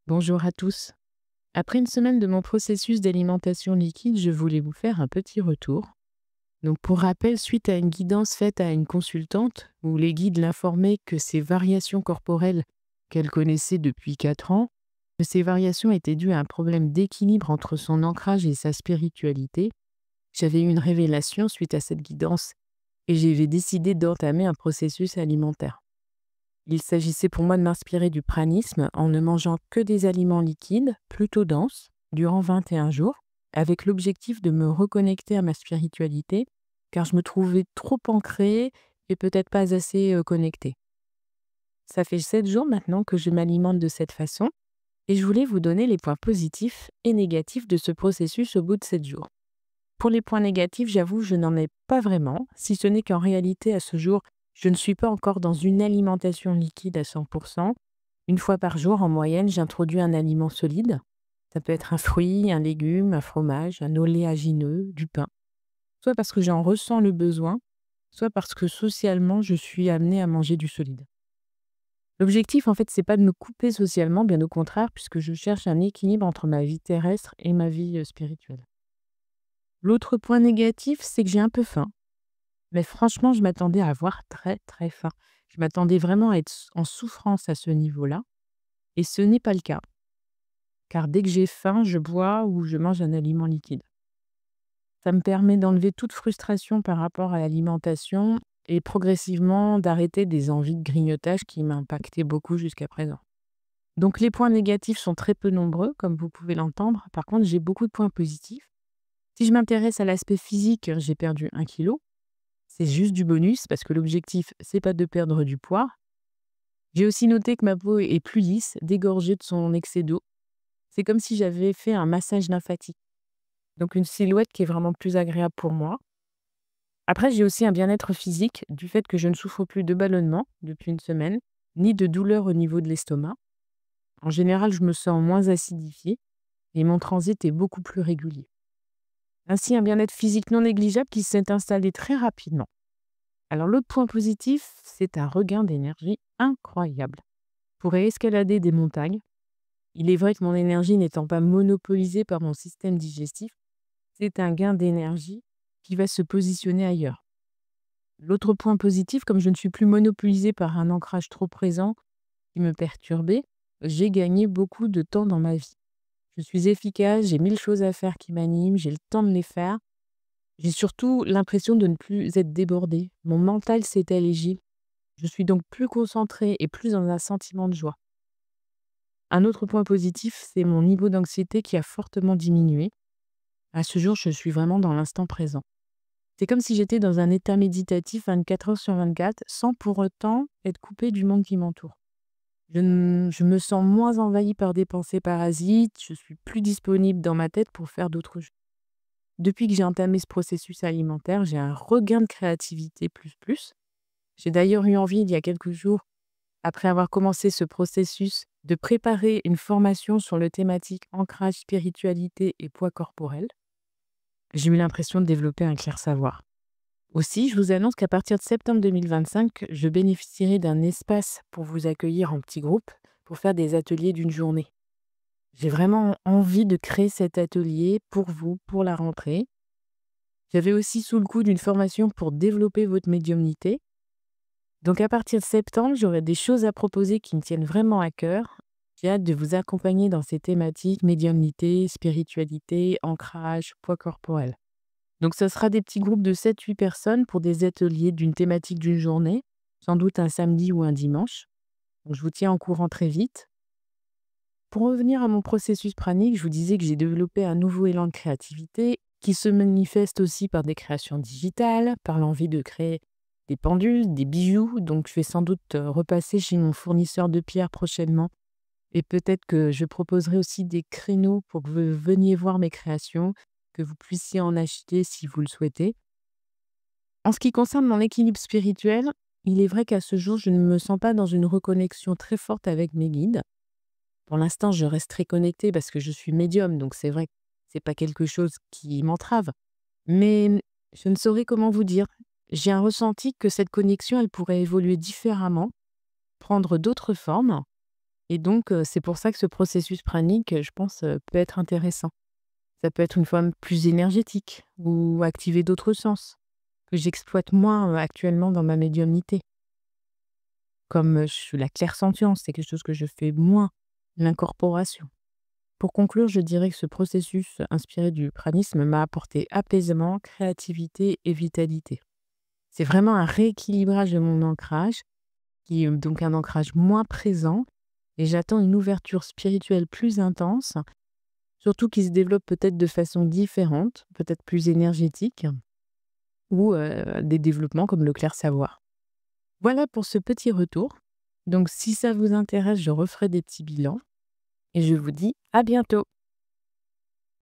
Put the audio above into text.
Bonjour à tous. Après une semaine de mon processus d'alimentation liquide, je voulais vous faire un petit retour. Donc pour rappel, suite à une guidance faite à une consultante, où les guides l'informaient que ces variations corporelles qu'elle connaissait depuis 4 ans, que ces variations étaient dues à un problème d'équilibre entre son ancrage et sa spiritualité, j'avais eu une révélation suite à cette guidance et j'avais décidé d'entamer un processus alimentaire. Il s'agissait pour moi de m'inspirer du pranisme en ne mangeant que des aliments liquides, plutôt denses, durant 21 jours, avec l'objectif de me reconnecter à ma spiritualité, car je me trouvais trop ancrée et peut-être pas assez connectée. Ça fait 7 jours maintenant que je m'alimente de cette façon, et je voulais vous donner les points positifs et négatifs de ce processus au bout de 7 jours. Pour les points négatifs, j'avoue, je n'en ai pas vraiment, si ce n'est qu'en réalité, à ce jour, je ne suis pas encore dans une alimentation liquide à 100%. Une fois par jour, en moyenne, j'introduis un aliment solide. Ça peut être un fruit, un légume, un fromage, un oléagineux, du pain. Soit parce que j'en ressens le besoin, soit parce que socialement, je suis amenée à manger du solide. L'objectif, en fait, c'est pas de me couper socialement, bien au contraire, puisque je cherche un équilibre entre ma vie terrestre et ma vie spirituelle. L'autre point négatif, c'est que j'ai un peu faim. Mais franchement, je m'attendais à avoir très, très faim. Je m'attendais vraiment à être en souffrance à ce niveau-là. Et ce n'est pas le cas. Car dès que j'ai faim, je bois ou je mange un aliment liquide. Ça me permet d'enlever toute frustration par rapport à l'alimentation et progressivement d'arrêter des envies de grignotage qui m'impactaient beaucoup jusqu'à présent. Donc les points négatifs sont très peu nombreux, comme vous pouvez l'entendre. Par contre, j'ai beaucoup de points positifs. Si je m'intéresse à l'aspect physique, j'ai perdu 1 kilo. C'est juste du bonus parce que l'objectif, c'est pas de perdre du poids. J'ai aussi noté que ma peau est plus lisse, dégorgée de son excès d'eau. C'est comme si j'avais fait un massage lymphatique. Donc une silhouette qui est vraiment plus agréable pour moi. Après, j'ai aussi un bien-être physique du fait que je ne souffre plus de ballonnement depuis une semaine, ni de douleur au niveau de l'estomac. En général, je me sens moins acidifiée et mon transit est beaucoup plus régulier. Ainsi, un bien-être physique non négligeable qui s'est installé très rapidement. Alors l'autre point positif, c'est un regain d'énergie incroyable. Je pourrais escalader des montagnes. Il est vrai que mon énergie n'étant pas monopolisée par mon système digestif, c'est un gain d'énergie qui va se positionner ailleurs. L'autre point positif, comme je ne suis plus monopolisée par un ancrage trop présent qui me perturbait, j'ai gagné beaucoup de temps dans ma vie. Je suis efficace, j'ai 1000 choses à faire qui m'animent, j'ai le temps de les faire. J'ai surtout l'impression de ne plus être débordée. Mon mental s'est allégé. Je suis donc plus concentrée et plus dans un sentiment de joie. Un autre point positif, c'est mon niveau d'anxiété qui a fortement diminué. À ce jour, je suis vraiment dans l'instant présent. C'est comme si j'étais dans un état méditatif 24 heures sur 24, sans pour autant être coupée du monde qui m'entoure. Je me sens moins envahie par des pensées parasites, je suis plus disponible dans ma tête pour faire d'autres choses. Depuis que j'ai entamé ce processus alimentaire, j'ai un regain de créativité plus. J'ai d'ailleurs eu envie, il y a quelques jours, après avoir commencé ce processus, de préparer une formation sur le thématique ancrage, spiritualité et poids corporel. J'ai eu l'impression de développer un clair savoir. Aussi, je vous annonce qu'à partir de septembre 2025, je bénéficierai d'un espace pour vous accueillir en petits groupes pour faire des ateliers d'une journée. J'ai vraiment envie de créer cet atelier pour vous, pour la rentrée. J'avais aussi sous le coup d'une formation pour développer votre médiumnité. Donc à partir de septembre, j'aurai des choses à proposer qui me tiennent vraiment à cœur. J'ai hâte de vous accompagner dans ces thématiques médiumnité, spiritualité, ancrage, poids corporel. Donc ce sera des petits groupes de 7-8 personnes pour des ateliers d'une thématique d'une journée, sans doute un samedi ou un dimanche. Donc je vous tiens au courant très vite. Pour revenir à mon processus pranique, je vous disais que j'ai développé un nouveau élan de créativité qui se manifeste aussi par des créations digitales, par l'envie de créer des pendules, des bijoux. Donc je vais sans doute repasser chez mon fournisseur de pierres prochainement. Et peut-être que je proposerai aussi des créneaux pour que vous veniez voir mes créations, que vous puissiez en acheter si vous le souhaitez. En ce qui concerne mon équilibre spirituel, il est vrai qu'à ce jour, je ne me sens pas dans une reconnexion très forte avec mes guides. Pour l'instant, je reste très connectée parce que je suis médium, donc c'est vrai que c'est pas quelque chose qui m'entrave. Mais je ne saurais comment vous dire. J'ai un ressenti que cette connexion, elle pourrait évoluer différemment, prendre d'autres formes. Et donc c'est pour ça que ce processus pranique, je pense, peut être intéressant. Ça peut être une forme plus énergétique ou activer d'autres sens que j'exploite moins, actuellement dans ma médiumnité. Comme, la clairsentience, c'est quelque chose que je fais moins, l'incorporation. Pour conclure, je dirais que ce processus inspiré du pranisme m'a apporté apaisement, créativité et vitalité. C'est vraiment un rééquilibrage de mon ancrage, qui est donc un ancrage moins présent, et j'attends une ouverture spirituelle plus intense, surtout qui se développe peut-être de façon différente, peut-être plus énergétique, ou des développements comme le clair-savoir. Voilà pour ce petit retour. Donc si ça vous intéresse, je referai des petits bilans et je vous dis à bientôt.